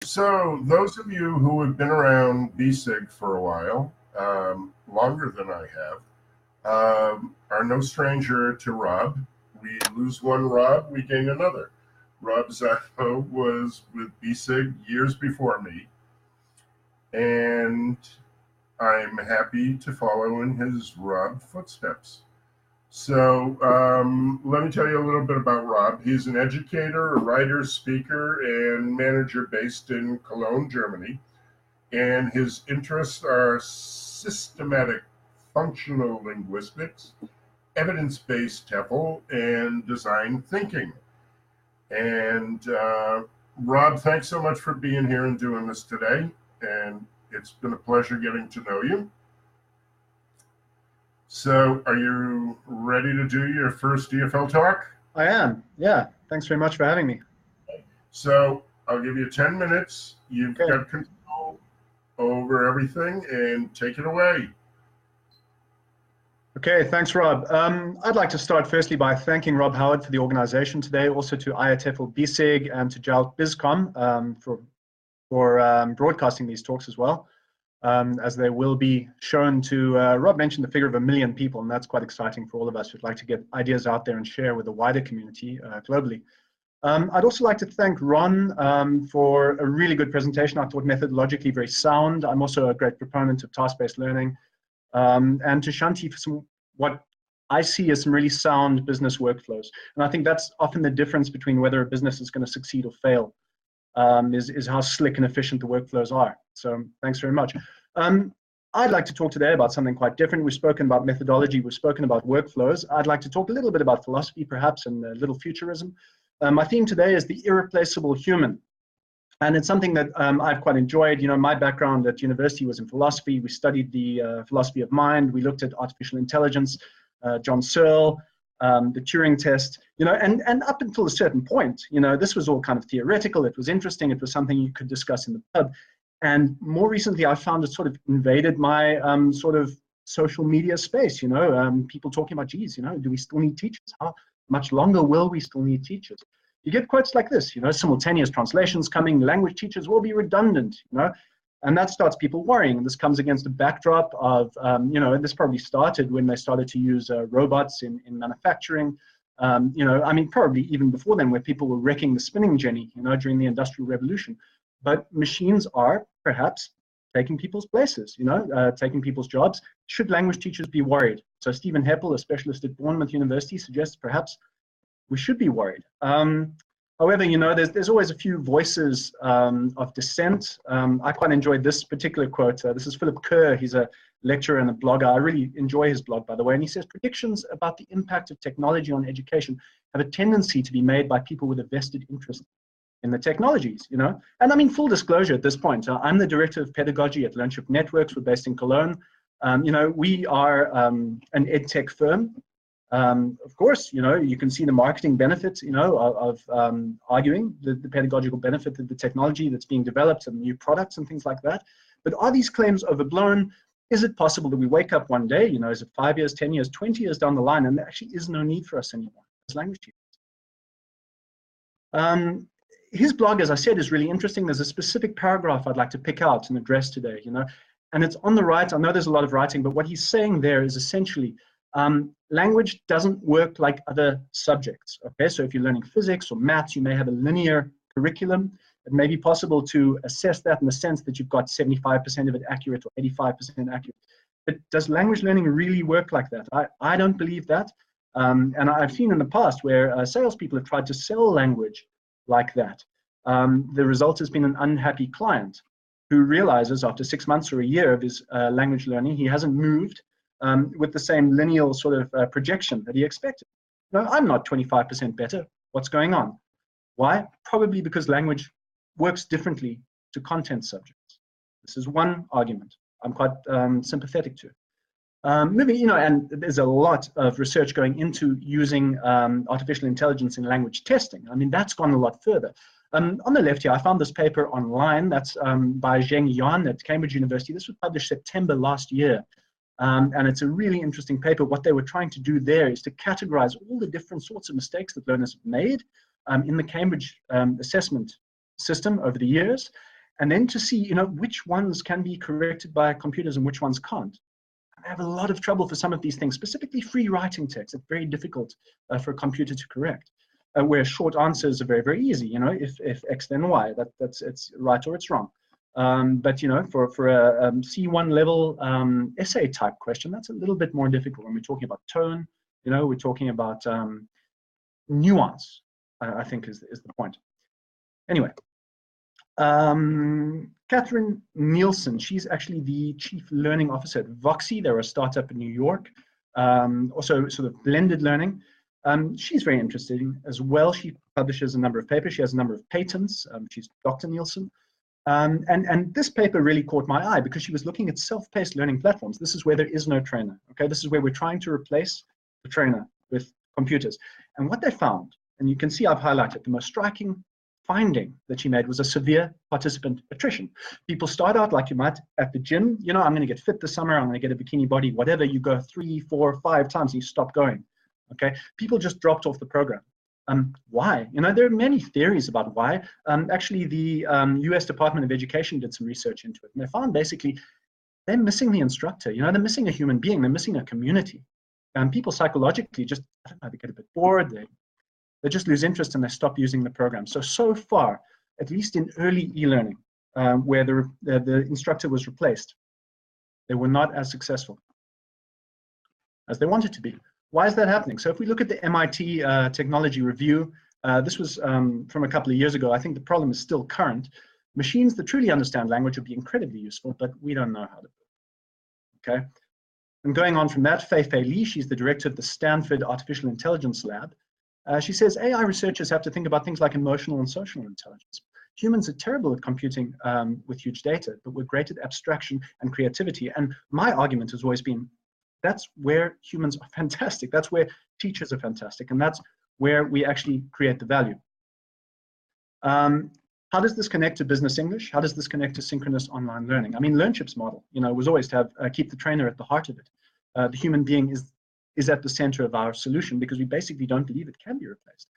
So those of you who have been around BESIG for a while, longer than I have, are no stranger to Rob. We lose one Rob, we gain another. Rob Szabo was with BESIG years before me, and I'm happy to follow in his Rob footsteps. So let me tell you a little bit about Rob. He's an educator, a writer, speaker, and manager based in Cologne, Germany. And his interests are systematic functional linguistics, evidence-based TEFL, and design thinking. And Rob, thanks so much for being here and doing this today. And it's been a pleasure getting to know you. So are you ready to do your first EFL talk? I am, yeah. Thanks very much for having me. So I'll give you 10 minutes. You've got control over everything, and take it away. Okay, thanks, Rob. I'd like to start firstly by thanking Rob Howard for the organization today, also to IATEFL BESIG and to JALT BizCom for broadcasting these talks as well. As they will be shown to, Rob mentioned the figure of 1 million people, and that's quite exciting for all of us who'd like to get ideas out there and share with the wider community globally. I'd also like to thank Ron for a really good presentation. I thought methodologically very sound. I'm also a great proponent of task-based learning. And to Shanti for some, what I see as some really sound business workflows. And I think that's often the difference between whether a business is going to succeed or fail. Is how slick and efficient the workflows are. So thanks very much. I'd like to talk today about something quite different. We've spoken about methodology, we've spoken about workflows. I'd like to talk a little bit about philosophy perhaps and a little futurism. My theme today is the irreplaceable human. And it's something that I've quite enjoyed. You know, my background at university was in philosophy. We studied the philosophy of mind. We looked at artificial intelligence, John Searle, the Turing test, you know, and up until a certain point, you know, this was all kind of theoretical. It was interesting. It was something you could discuss in the pub. And more recently, I found it sort of invaded my sort of social media space, you know, people talking about, geez, you know, do we still need teachers? How much longer will we still need teachers? You get quotes like this, you know, simultaneous translations coming, language teachers will be redundant, you know, and that starts people worrying. This comes against a backdrop of, you know, this probably started when they started to use robots in manufacturing. You know, I mean, probably even before then, where people were wrecking the spinning jenny, you know, during the Industrial Revolution. But machines are perhaps taking people's places, you know, taking people's jobs. Should language teachers be worried? So Stephen Heppel, a specialist at Bournemouth University, suggests perhaps we should be worried. However, you know, there's always a few voices of dissent. I quite enjoyed this particular quote. This is Philip Kerr. He's a lecturer and a blogger. I really enjoy his blog, by the way. And he says, predictions about the impact of technology on education have a tendency to be made by people with a vested interest in the technologies, you know. And I mean, full disclosure at this point, I'm the director of pedagogy at Learnship Networks. We're based in Cologne. You know, we are an edtech firm. Of course, you know, you can see the marketing benefits, you know, of arguing the pedagogical benefit of the technology that's being developed and new products and things like that. But are these claims overblown? Is it possible that we wake up one day, you know, is it 5 years, 10 years, 20 years down the line, and there actually is no need for us anymore as language teachers? His blog, as I said, is really interesting. There's a specific paragraph I'd like to pick out and address today, you know, and it's on the right. I know there's a lot of writing, but what he's saying there is essentially, language doesn't work like other subjects, okay? So if you're learning physics or maths, you may have a linear curriculum. It may be possible to assess that in the sense that you've got 75% of it accurate or 85% accurate. But does language learning really work like that? I don't believe that. And I've seen in the past where salespeople have tried to sell language like that. The result has been an unhappy client who realizes after 6 months or a year of his language learning, he hasn't moved with the same lineal sort of projection that he expected. No, I'm not 25% better. What's going on? Why? Probably because language works differently to content subjects. This is one argument I'm quite sympathetic to. Maybe, you know, and there's a lot of research going into using artificial intelligence in language testing. I mean, that's gone a lot further. On the left here, I found this paper online. That's by Zheng Yuan at Cambridge University. This was published September last year. And it's a really interesting paper. What they were trying to do there is to categorize all the different sorts of mistakes that learners have made in the Cambridge assessment system over the years, and then to see, you know, which ones can be corrected by computers and which ones can't. And I have a lot of trouble for some of these things, specifically free writing text. It's very difficult for a computer to correct. Where short answers are very, very easy. You know, if X then Y, that's it's right or it's wrong. But you know, for a C1 level essay type question, that's a little bit more difficult when we're talking about tone. You know, we're talking about nuance. I think is the point. Anyway, Catherine Nielsen, she's actually the Chief Learning Officer at Voxy. They're a startup in New York, also sort of blended learning. She's very interesting as well. She publishes a number of papers. She has a number of patents. She's Dr. Nielsen. And this paper really caught my eye because she was looking at self-paced learning platforms. This is where there is no trainer. Okay, this is where we're trying to replace the trainer with computers. And what they found, and you can see I've highlighted, the most striking finding that she made was a severe participant attrition. People start out like you might at the gym. You know, I'm going to get fit this summer. I'm going to get a bikini body, whatever. You go 3, 4, 5 times and you stop going. Okay, people just dropped off the program. Why? You know, there are many theories about why. Actually, the US Department of Education did some research into it, and they found basically they're missing the instructor. You know, they're missing a human being. They're missing a community. People psychologically just, I don't know, they get a bit bored. They just lose interest and they stop using the program. So far, at least in early e-learning, where the instructor was replaced, they were not as successful as they wanted to be. Why is that happening? So if we look at the MIT Technology Review, this was from a couple of years ago. I think the problem is still current. Machines that truly understand language would be incredibly useful, but we don't know how to do it. Okay. And going on from that, Fei Li, she's the director of the Stanford Artificial Intelligence Lab. She says AI researchers have to think about things like emotional and social intelligence. Humans are terrible at computing with huge data, but we're great at abstraction and creativity. And my argument has always been, that's where humans are fantastic. That's where teachers are fantastic. And that's where we actually create the value. How does this connect to business English? How does this connect to synchronous online learning? I mean, LearnShip's model, you know, was always to have keep the trainer at the heart of it. The human being is at the center of our solution because we basically don't believe it can be replaced.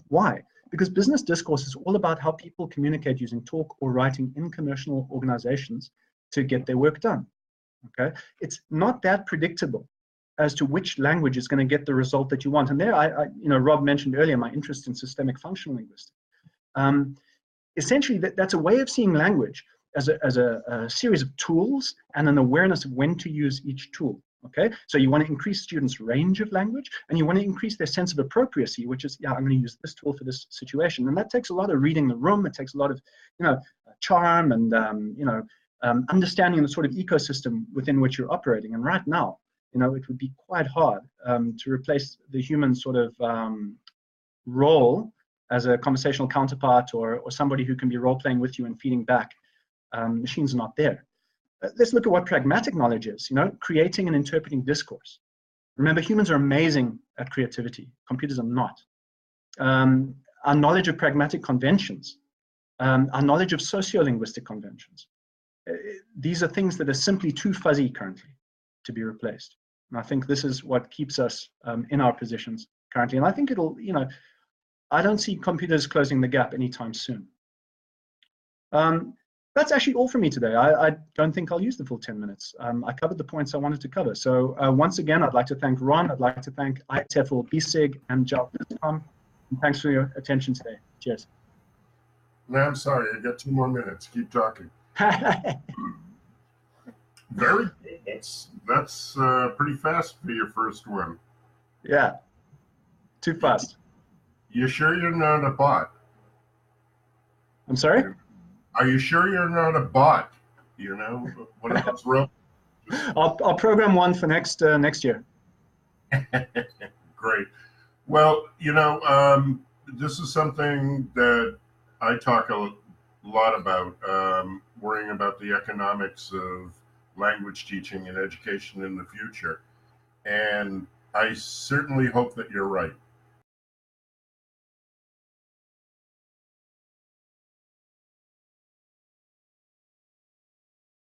Why? Because business discourse is all about how people communicate using talk or writing in commercial organizations to get their work done. Okay, it's not that predictable as to which language is going to get the result that you want. And there, you know, Rob mentioned earlier my interest in systemic functional linguistics. Essentially, that's a way of seeing language as a series of tools and an awareness of when to use each tool. Okay, so you want to increase students' range of language, and you want to increase their sense of appropriacy, which is, yeah, I'm going to use this tool for this situation. And that takes a lot of reading the room. It takes a lot of, you know, charm and, you know, understanding the sort of ecosystem within which you're operating. And right now, you know, it would be quite hard to replace the human sort of role as a conversational counterpart or somebody who can be role-playing with you and feeding back. Machines are not there. Let's look at what pragmatic knowledge is, you know, creating and interpreting discourse. Remember, humans are amazing at creativity. Computers are not. Our knowledge of pragmatic conventions, our knowledge of sociolinguistic conventions, these are things that are simply too fuzzy currently to be replaced. And I think this is what keeps us in our positions currently. And I think it'll, you know, I don't see computers closing the gap anytime soon. That's actually all for me today. I don't think I'll use the full 10 minutes. I covered the points I wanted to cover. So once again, I'd like to thank Ron. I'd like to thank IATEFL, BESIG, and JALT BizCom. And thanks for your attention today. Cheers. No, I'm sorry. I got 2 more minutes. Keep talking. Very good. That's pretty fast for your first one. Yeah. Too fast. You sure you're not a bot? I'm sorry? Are you sure you're not a bot? You know, one of those real. I'll program one for next year. Great. Well, you know, this is something that I talk a lot about, worrying about the economics of language teaching and education in the future. And I certainly hope that you're right.